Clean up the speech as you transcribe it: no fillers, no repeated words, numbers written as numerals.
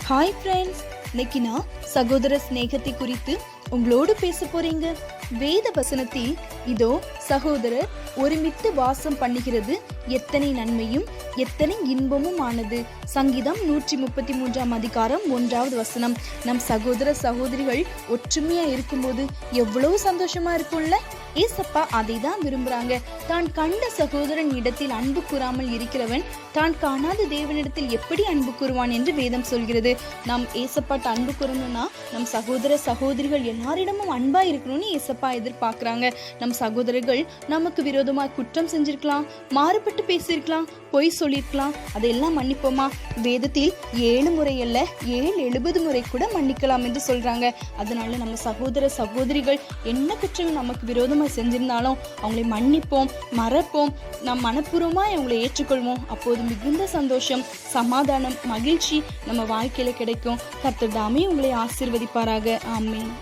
Hi friends, இன்னைக்கு நான் சகோதர சிநேகத்தை குறித்து உங்களோடு பேச போறீங்க. வேத வசனத்தில் இதோ சகோதரர் ஒருமித்து வாசம் பண்ணுகிறது எத்தனை நன்மையும் எத்தனை இன்பமும் ஆனது. சங்கீதம் 133 அதிகாரம் 1வது வசனம். நம் சகோதர சகோதரிகள் ஒற்றுமையா இருக்கும்போது எவ்வளவு சந்தோஷமா இருக்கும்ல. ஏசப்பா அதை தான் விரும்புறாங்க. தான் கண்ட சகோதரன் இடத்தில் அன்பு கூறாமல் இருக்கிறவன் தான் காணாத தேவனிடத்தில் எப்படி அன்பு கூறுவான் என்று வேதம் சொல்கிறது. நாம் ஏசப்பாட்ட அன்பு கூறணும்னா நம் சகோதர சகோதரிகள் எல்லாரிடமும் அன்பா இருக்கணும்னு ஏசப்பா எதிர்பார்க்கிறாங்க. நம் சகோதரர்கள் நமக்கு விரோதமாக குற்றம் செஞ்சிருக்கலாம், மாறுபட்டு பேசியிருக்கலாம், பொய் சொல்லியிருக்கலாம், அதையெல்லாம் மன்னிப்போமா? வேதத்தில் 7 முறை அல்ல 70 முறை கூட மன்னிக்கலாம் என்று சொல்றாங்க. அதனால நம்ம சகோதர சகோதரிகள் என்ன குற்றம் நமக்கு விரோதமாக செஞ்சிருந்தாலும் அவங்களை மன்னிப்போம், மறப்போம், நம் மனப்பூர்வமா அவங்களை ஏற்றுக்கொள்வோம். அப்போது மிகுந்த சந்தோஷம், சமாதானம், மகிழ்ச்சி நம்ம வாழ்க்கையில கிடைக்கும். கர்த்தர் தாமே உங்களை ஆசீர்வதிப்பாராக. ஆமென்.